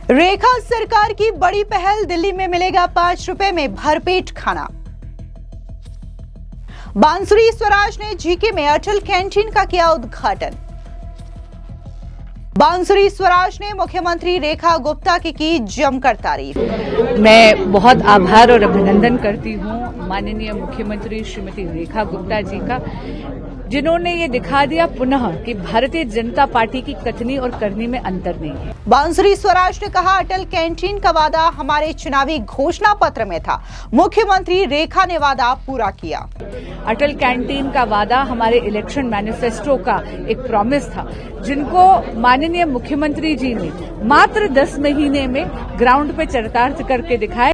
रेखा सरकार की बड़ी पहल, दिल्ली में मिलेगा 5 रुपए में भरपेट खाना। बांसुरी स्वराज ने जीके में अटल कैंटीन का किया उद्घाटन। बांसुरी स्वराज ने मुख्यमंत्री रेखा गुप्ता की जमकर तारीफ। मैं बहुत आभार और अभिनंदन करती हूँ माननीय मुख्यमंत्री श्रीमती रेखा गुप्ता जी का, जिन्होंने ये दिखा दिया पुनः कि भारतीय जनता पार्टी की कथनी और करनी में अंतर नहीं है। बांसुरी स्वराज ने कहा, अटल कैंटीन का वादा हमारे चुनावी घोषणा पत्र में था, मुख्यमंत्री रेखा ने वादा पूरा किया। अटल कैंटीन का वादा हमारे इलेक्शन मैनिफेस्टो का एक प्रॉमिस था, जिनको माननीय मुख्यमंत्री जी ने मात्र 10 महीने में ग्राउंड पे चरितार्थ करके दिखाया।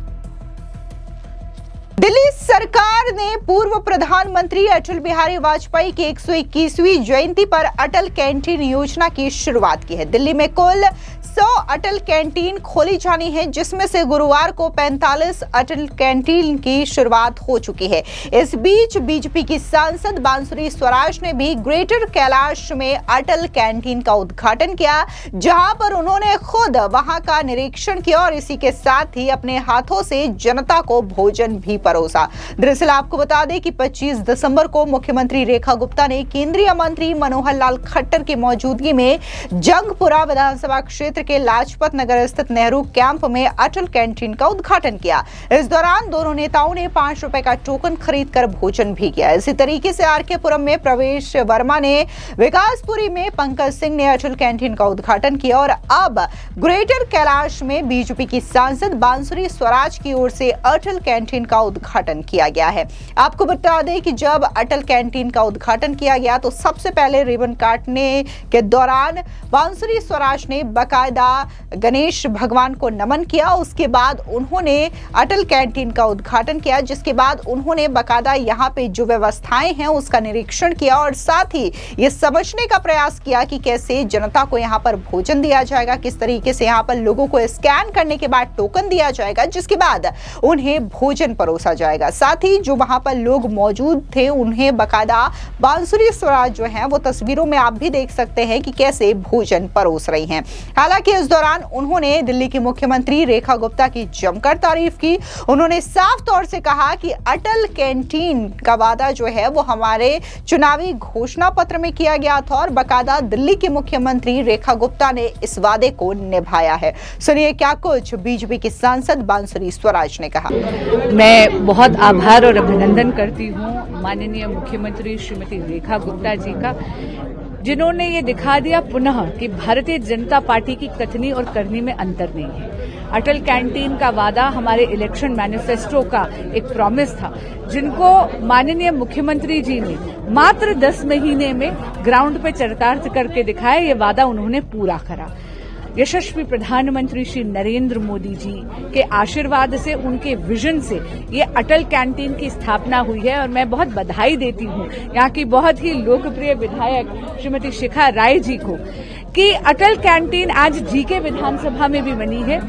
दिल्ली सरकार ने पूर्व प्रधानमंत्री अटल बिहारी वाजपेयी की 121वीं जयंती पर अटल कैंटीन योजना की शुरुआत की है। दिल्ली में कुल 100 अटल कैंटीन खोली जानी है, जिसमें से गुरुवार को 45 अटल कैंटीन की शुरुआत हो चुकी है। इस बीच बीजेपी की सांसद बांसुरी स्वराज ने भी ग्रेटर कैलाश में अटल कैंटीन का उद्घाटन किया, जहां पर उन्होंने खुद वहां का निरीक्षण किया और इसी के साथ ही अपने हाथों से जनता को भोजन भी परोसा। दरअसल आपको बता दें कि 25 दिसंबर को मुख्यमंत्री रेखा गुप्ता ने केंद्रीय मंत्री मनोहर लाल खट्टर की मौजूदगी में जंगपुरा विधानसभा क्षेत्र के लाजपत नगर स्थित नेहरू कैंप में अटल कैंटीन का उद्घाटन किया। इस दौरान दोनों नेताओं ने 5 रुपए का टोकन खरीदकर भोजन भी किया। इसी तरीके से आरके पुरम में प्रवेश वर्मा ने, विकासपुरी में पंकज सिंह ने अटल कैंटीन का उद्घाटन किया और अब ग्रेटर कैलाश में बीजेपी की सांसद बांसुरी स्वराज की ओर से अटल कैंटीन का उद्घाटन किया गया है। आपको बता दें कि जब अटल कैंटीन का उद्घाटन किया गया तो सबसे पहले रिबन काटने के दौरान बांसुरी स्वराज ने बकायदा गणेश भगवान को नमन किया। उसके बाद उन्होंने अटल कैंटीन का उद्घाटन किया, जिसके बाद उन्होंने बकायदा यहाँ पे जो व्यवस्थाएं हैं उसका निरीक्षण किया और साथ ही ये समझने का प्रयास किया कि कैसे जनता को यहाँ पर भोजन दिया जाएगा, किस तरीके से यहाँ पर लोगों को स्कैन करने के बाद टोकन दिया जाएगा, जिसके बाद उन्हें भोजन परोसा जाएगा। साथ ही जो वहां पर लोग मौजूद थे उन्हें बकायदा बांसुरी स्वराज जो है वो तस्वीरों में आप भी देख सकते हैं कि कैसे भोजन परोस रही हैं। हालांकि इस दौरान उन्होंने दिल्ली की मुख्यमंत्री रेखा गुप्ता की जमकर तारीफ की। उन्होंने साफ तौर से कहा कि अटल कैंटीन का वादा जो है वो हमारे चुनावी घोषणा पत्र में किया गया था और बकायदा दिल्ली की मुख्यमंत्री रेखा गुप्ता ने इस वादे को निभाया है। सुनिए क्या कुछ बीजेपी की सांसद बांसुरी स्वराज ने कहा। मैं बहुत आभार और अभिनंदन करती हूँ माननीय मुख्यमंत्री श्रीमती रेखा गुप्ता जी का, जिन्होंने ये दिखा दिया पुनः कि भारतीय जनता पार्टी की कथनी और करनी में अंतर नहीं है। अटल कैंटीन का वादा हमारे इलेक्शन मैनिफेस्टो का एक प्रॉमिस था, जिनको माननीय मुख्यमंत्री जी ने मात्र 10 महीने में ग्राउंड पे चरितार्थ करके दिखाया। ये वादा उन्होंने पूरा करा। यशस्वी प्रधानमंत्री श्री नरेंद्र मोदी जी के आशीर्वाद से, उनके विजन से ये अटल कैंटीन की स्थापना हुई है और मैं बहुत बधाई देती हूँ यहाँ की बहुत ही लोकप्रिय विधायक श्रीमती शिखा राय जी को कि अटल कैंटीन आज जीके विधानसभा में भी बनी है।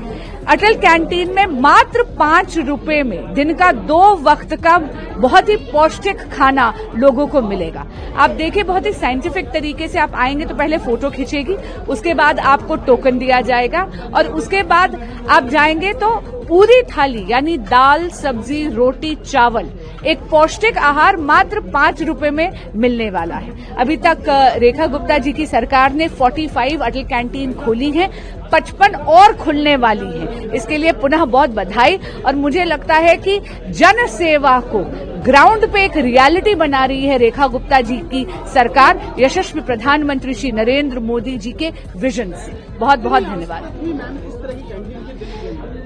अटल कैंटीन में मात्र 5 रुपए में दिन का 2 वक्त का बहुत ही पौष्टिक खाना लोगों को मिलेगा। आप देखिए, बहुत ही साइंटिफिक तरीके से आप आएंगे तो पहले फोटो खींचेगी, उसके बाद आपको टोकन दिया जाएगा और उसके बाद आप जाएंगे तो पूरी थाली यानी दाल, सब्जी, रोटी, चावल, एक पौष्टिक आहार मात्र 5 रुपए में मिलने वाला है। अभी तक रेखा गुप्ता जी की सरकार ने 45 अटल कैंटीन खोली है, 55 और खुलने वाली है। इसके लिए पुनः बहुत बधाई। और मुझे लगता है कि जन सेवा को ग्राउंड पे एक रियलिटी बना रही है रेखा गुप्ता जी की सरकार, यशस्वी प्रधानमंत्री श्री नरेंद्र मोदी जी के विजन से। बहुत बहुत धन्यवाद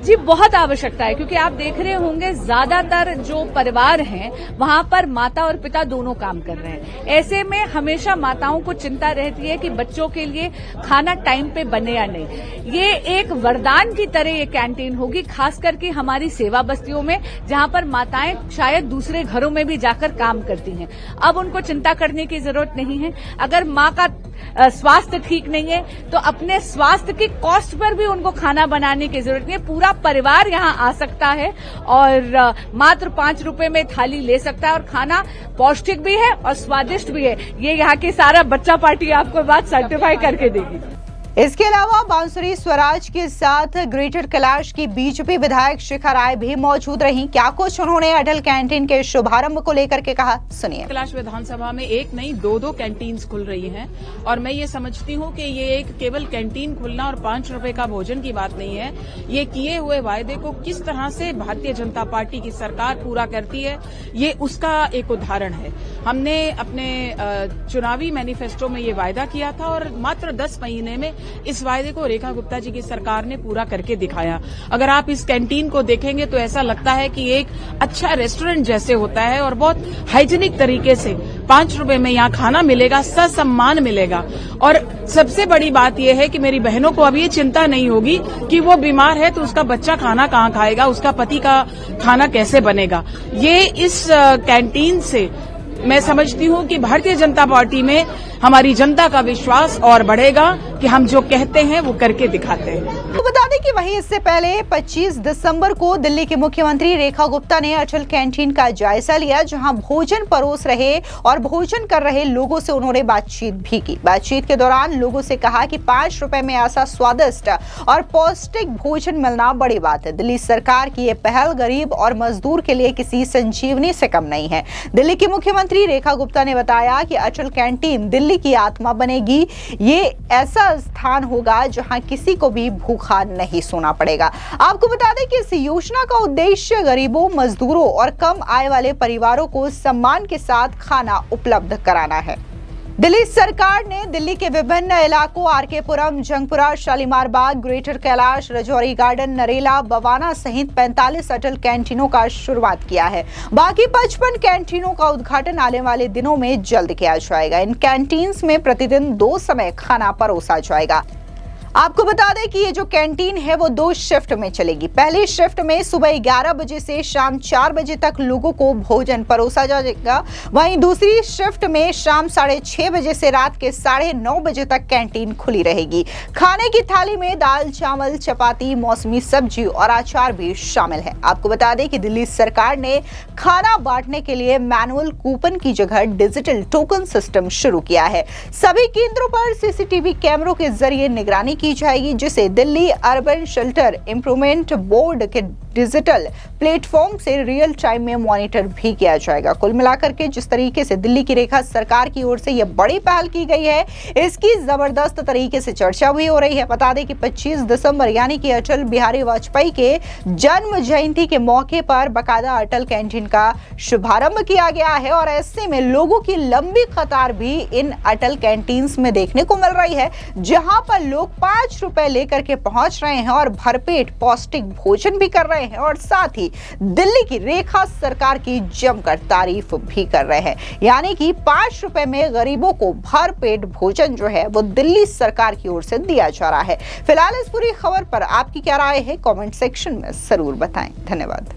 जी। बहुत आवश्यकता है, क्योंकि आप देख रहे होंगे ज्यादातर जो परिवार हैं वहां पर माता और पिता दोनों काम कर रहे हैं। ऐसे में हमेशा माताओं को चिंता रहती है कि बच्चों के लिए खाना टाइम पे बने या नहीं। ये एक वरदान की तरह ये कैंटीन होगी, खास करके हमारी सेवा बस्तियों में, जहां पर माताएं शायद दूसरे घरों में भी जाकर काम करती हैं। अब उनको चिंता करने की जरूरत नहीं है। अगर माँ का स्वास्थ्य ठीक नहीं है तो अपने स्वास्थ्य की कॉस्ट पर भी उनको खाना बनाने की जरूरत नहीं है। पूरा परिवार यहाँ आ सकता है और मात्र 5 रुपए में थाली ले सकता है और खाना पौष्टिक भी है और स्वादिष्ट भी है। ये यहाँ की सारा बच्चा पार्टी आपको बात सर्टिफाई करके देगी। इसके अलावा बांसुरी स्वराज के साथ ग्रेटर कैलाश की बीजेपी विधायक शिखा राय भी मौजूद रहीं। क्या कुछ उन्होंने अटल कैंटीन के शुभारंभ को लेकर के कहा, सुनिए। कैलाश विधानसभा में एक नहीं दो कैंटीन्स खुल रही हैं और मैं ये समझती हूँ कि ये एक केवल कैंटीन खुलना और 5 रुपए का भोजन की बात नहीं है। ये किए हुए वायदे को किस तरह से भारतीय जनता पार्टी की सरकार पूरा करती है, ये उसका एक उदाहरण है। हमने अपने चुनावी मैनिफेस्टो में ये वायदा किया था और मात्र 10 महीने में इस वायदे को रेखा गुप्ता जी की सरकार ने पूरा करके दिखाया। अगर आप इस कैंटीन को देखेंगे तो ऐसा लगता है कि एक अच्छा रेस्टोरेंट जैसे होता है और बहुत हाइजीनिक तरीके से 5 रुपए में यहाँ खाना मिलेगा, ससम्मान मिलेगा। और सबसे बड़ी बात यह है कि मेरी बहनों को अब ये चिंता नहीं होगी कि वो बीमार है तो उसका बच्चा खाना कहाँ खाएगा, उसका पति का खाना कैसे बनेगा। ये इस कैंटीन से मैं समझती हूँ कि भारतीय जनता पार्टी में हमारी जनता का विश्वास और बढ़ेगा कि हम जो कहते हैं वो करके दिखाते हैं। तो बता दें कि वहीं इससे पहले 25 दिसंबर को दिल्ली की मुख्यमंत्री रेखा गुप्ता ने अटल कैंटीन का जायजा लिया, जहां भोजन परोस रहे और भोजन कर रहे लोगों से उन्होंने बातचीत भी की। बातचीत के दौरान लोगों से कहा कि 5 रुपए में ऐसा स्वादिष्ट और पौष्टिक भोजन मिलना बड़ी बात है। दिल्ली सरकार की ये पहल गरीब और मजदूर के लिए किसी संजीवनी से कम नहीं है। दिल्ली की मुख्यमंत्री रेखा गुप्ता ने बताया कि अटल कैंटीन दिल्ली की आत्मा बनेगी। ये ऐसा स्थान होगा जहां किसी को भी भूखा नहीं सोना पड़ेगा। आपको बता दें कि इस योजना का उद्देश्य गरीबों, मजदूरों और कम आय वाले परिवारों को सम्मान के साथ खाना उपलब्ध कराना है। दिल्ली सरकार ने दिल्ली के विभिन्न इलाकों आरके पुरम, जंगपुरा, शालीमार बाग, ग्रेटर कैलाश, रजौरी गार्डन, नरेला, बवाना सहित 45 अटल कैंटीनों का शुरुआत किया है। बाकी 55 कैंटीनों का उद्घाटन आने वाले दिनों में जल्द किया जाएगा। इन कैंटीन्स में प्रतिदिन 2 समय खाना परोसा जाएगा। आपको बता दें कि ये जो कैंटीन है वो 2 शिफ्ट में चलेगी। पहली शिफ्ट में सुबह 11 बजे से शाम 4 बजे तक लोगों को भोजन परोसा जाएगा। वहीं दूसरी शिफ्ट में शाम 6:30 बजे से रात के 9:30 बजे तक कैंटीन खुली रहेगी। खाने की थाली में दाल, चावल, चपाती, मौसमी सब्जी और अचार भी शामिल है। आपको बता दें कि दिल्ली सरकार ने खाना बांटने के लिए मैनुअल कूपन की जगह डिजिटल टोकन सिस्टम शुरू किया है। सभी केंद्रों पर सीसीटीवी कैमरों के जरिए निगरानी की जाएगी, जिसे Delhi urban shelter improvement board के डिजिटल प्लेटफॉर्म से रियल टाइम में मॉनिटर भी किया जाएगा। कुल मिलाकर के जिस तरीके से दिल्ली की रेखा सरकार की ओर से यह बड़ी पहल की गई है, इसकी जबरदस्त तरीके से चर्चा भी हो रही है। बता दें कि 25 दिसंबर यानी कि अटल बिहारी वाजपेयी के जन्म जयंती के मौके पर बाकायदा अटल कैंटीन का शुभारंभ किया गया है और ऐसे में लोगों की लंबी कतार भी इन अटल कैंटीन्स में देखने को मिल रही है, जहां पर लोग 5 रुपए लेकर के पहुंच रहे हैं और भरपेट पौष्टिक भोजन भी कर रहे हैं और साथ ही दिल्ली की रेखा सरकार की जमकर तारीफ भी कर रहे हैं। यानी कि 5 रुपए में गरीबों को भरपेट भोजन जो है वो दिल्ली सरकार की ओर से दिया जा रहा है। फिलहाल इस पूरी खबर पर आपकी क्या राय है, कमेंट सेक्शन में जरूर बताएं। धन्यवाद।